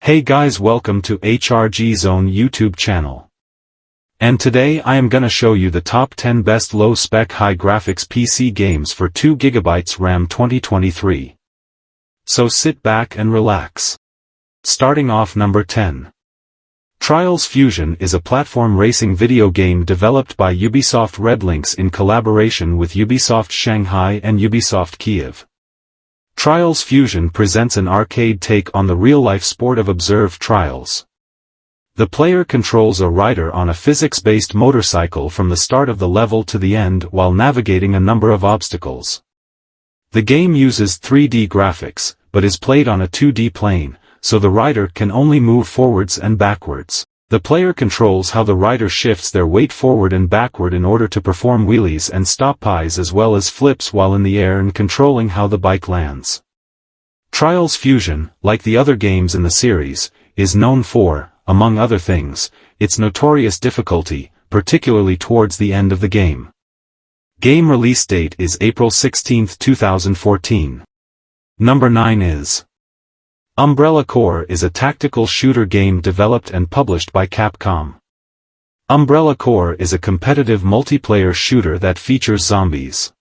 Hey guys, welcome to HRG Zone YouTube channel. And today I am gonna show you the top 10 best low-spec high-graphics PC games for 2GB RAM 2023. So sit back and relax. Starting off number 10. Trials Fusion is a platform racing video game developed by Ubisoft Red Links in collaboration with Ubisoft Shanghai and Ubisoft Kiev. Trials Fusion presents an arcade take on the real-life sport of observed trials. The player controls a rider on a physics-based motorcycle from the start of the level to the end while navigating a number of obstacles. The game uses 3D graphics, but is played on a 2D plane, so the rider can only move forwards and backwards. The player controls how the rider shifts their weight forward and backward in order to perform wheelies and stop-pies as well as flips while in the air and controlling how the bike lands. Trials Fusion, like the other games in the series, is known for, among other things, its notorious difficulty, particularly towards the end of the game. Game release date is April 16, 2014. Number 9 is Umbrella Corps is a tactical shooter game developed and published by Capcom. Umbrella Corps is a competitive multiplayer shooter that features zombies.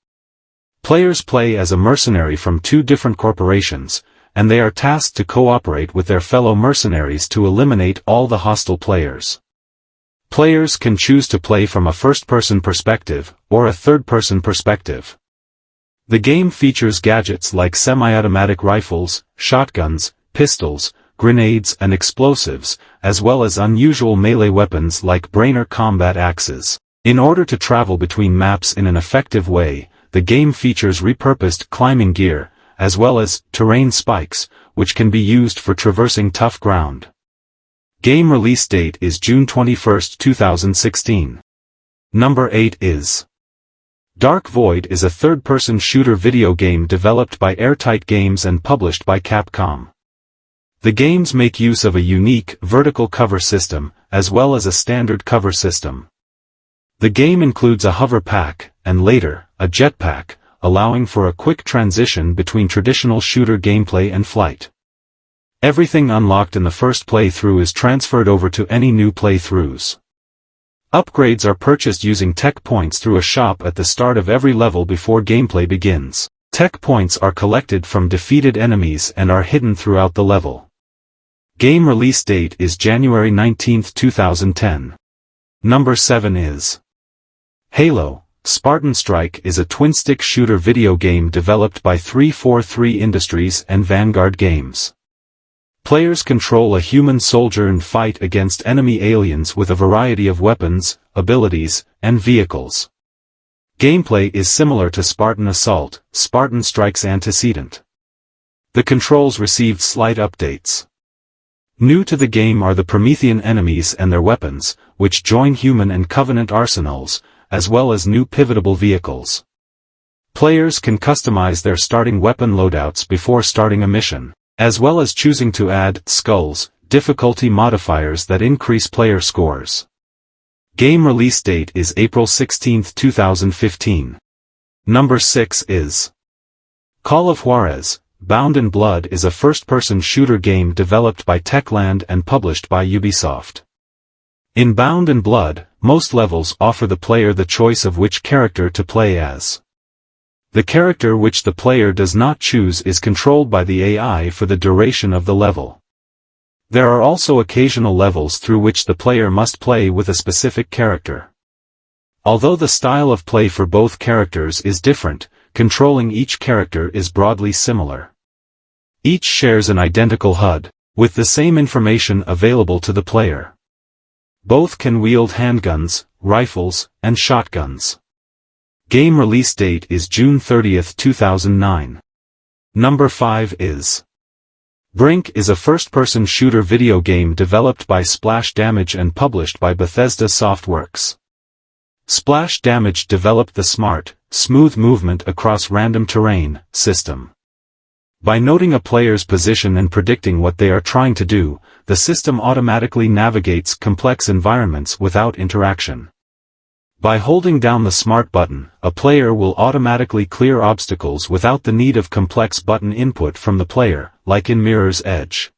Players play as a mercenary from two different corporations, and they are tasked to cooperate with their fellow mercenaries to eliminate all the hostile players. Players can choose to play from a first-person perspective, or a third-person perspective. The game features gadgets like semi-automatic rifles, shotguns, pistols, grenades and explosives, as well as unusual melee weapons like brainer combat axes. In order to travel between maps in an effective way, the game features repurposed climbing gear, as well as terrain spikes, which can be used for traversing tough ground. Game release date is June 21, 2016. Number 8 is Dark Void is a third-person shooter video game developed by Airtight Games and published by Capcom. The games make use of a unique vertical cover system, as well as a standard cover system. The game includes a hover pack, and later, a jetpack, allowing for a quick transition between traditional shooter gameplay and flight. Everything unlocked in the first playthrough is transferred over to any new playthroughs. Upgrades are purchased using tech points through a shop at the start of every level before gameplay begins. Tech points are collected from defeated enemies and are hidden throughout the level. Game release date is January 19, 2010. Number 7 is Halo, Spartan Strike is a twin-stick shooter video game developed by 343 Industries and Vanguard Games. Players control a human soldier and fight against enemy aliens with a variety of weapons, abilities, and vehicles. Gameplay is similar to Spartan Assault, Spartan Strike's antecedent. The controls received slight updates. New to the game are the Promethean enemies and their weapons, which join human and Covenant arsenals, as well as new pivotable vehicles. Players can customize their starting weapon loadouts before starting a mission, as well as choosing to add skulls, difficulty modifiers that increase player scores. Game release date is April 16, 2015. Number 6 is Call of Juarez, Bound in Blood is a first-person shooter game developed by Techland and published by Ubisoft. In Bound in Blood, most levels offer the player the choice of which character to play as. The character which the player does not choose is controlled by the AI for the duration of the level. There are also occasional levels through which the player must play with a specific character. Although the style of play for both characters is different, controlling each character is broadly similar. Each shares an identical HUD, with the same information available to the player. Both can wield handguns, rifles, and shotguns. Game release date is June 30, 2009. Number 5 is Brink is a first-person shooter video game developed by Splash Damage and published by Bethesda Softworks. Splash Damage developed the smart, smooth movement across random terrain system. By noting a player's position and predicting what they are trying to do, the system automatically navigates complex environments without interaction. By holding down the Smart button, a player will automatically clear obstacles without the need of complex button input from the player, like in Mirror's Edge.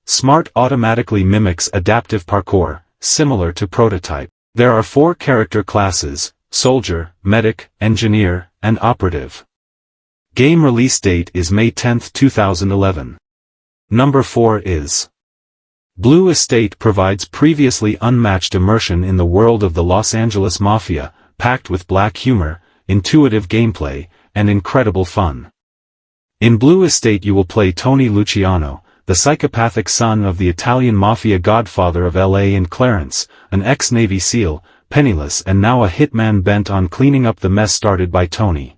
Smart automatically mimics adaptive parkour, similar to Prototype. There are 4 character classes: Soldier, Medic, Engineer, and Operative. Game release date is May 10, 2011. Number 4 is Blue Estate. Provides previously unmatched immersion in the world of the Los Angeles Mafia, packed with black humor, intuitive gameplay, and incredible fun. In Blue Estate you will play Tony Luciano, the psychopathic son of the Italian Mafia godfather of LA, and Clarence, an ex-Navy SEAL, penniless and now a hitman bent on cleaning up the mess started by Tony.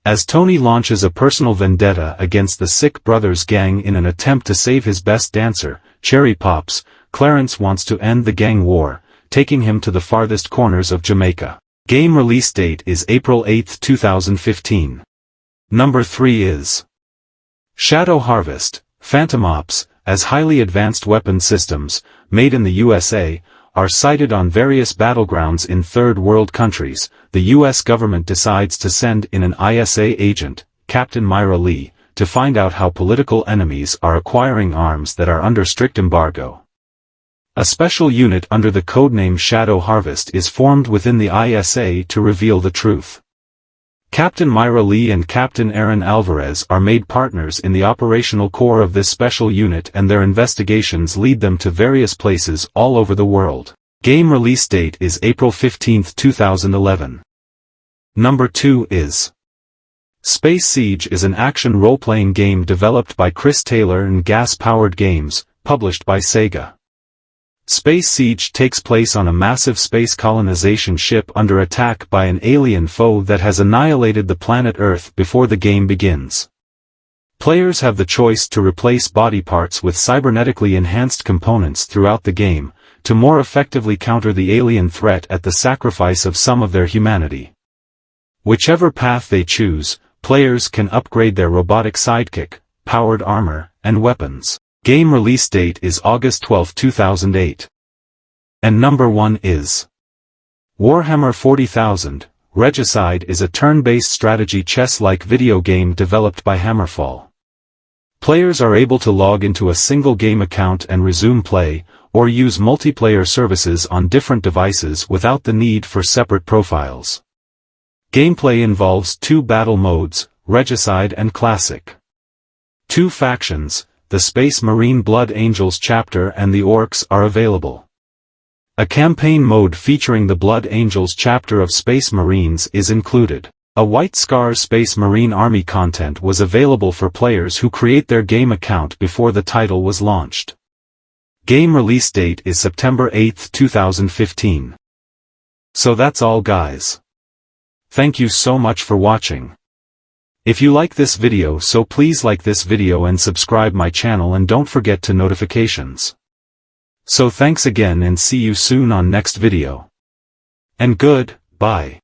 As Tony launches a personal vendetta against the Sick Brothers gang in an attempt to save his best dancer, Cherry Pops, Clarence wants to end the gang war, taking him to the farthest corners of Jamaica. Game release date is April 8, 2015. Number 3 is Shadow Harvest. Phantom Ops, as highly advanced weapon systems, made in the USA, are sighted on various battlegrounds in third world countries. The U.S. government decides to send in an ISA agent, Captain Myra Lee, to find out how political enemies are acquiring arms that are under strict embargo. A special unit under the codename Shadow Harvest is formed within the ISA to reveal the truth. Captain Myra Lee and Captain Aaron Alvarez are made partners in the operational core of this special unit, and their investigations lead them to various places all over the world. Game release date is April 15, 2011. Number 2 is Space Siege. Is an action role-playing game developed by Chris Taylor and Gas-Powered Games, published by Sega. Space Siege takes place on a massive space colonization ship under attack by an alien foe that has annihilated the planet Earth before the game begins. Players have the choice to replace body parts with cybernetically enhanced components throughout the game, to more effectively counter the alien threat at the sacrifice of some of their humanity. Whichever path they choose, players can upgrade their robotic sidekick, powered armor, and weapons. Game release date is August 12, 2008. And number 1 is Warhammer 40,000. Regicide is a turn-based strategy chess-like video game developed by Hammerfall. Players are able to log into a single game account and resume play, or use multiplayer services on different devices without the need for separate profiles. Gameplay involves 2 battle modes, Regicide and Classic. 2 factions, the Space Marine Blood Angels chapter and the Orcs, are available. A campaign mode featuring the Blood Angels chapter of Space Marines is included. A White Scars Space Marine Army content was available for players who create their game account before the title was launched. Game release date is September 8, 2015. So that's all, guys. Thank you so much for watching. If you like this video, so please like this video and subscribe my channel, and don't forget to notifications. So thanks again, and see you soon on next video. And good, bye.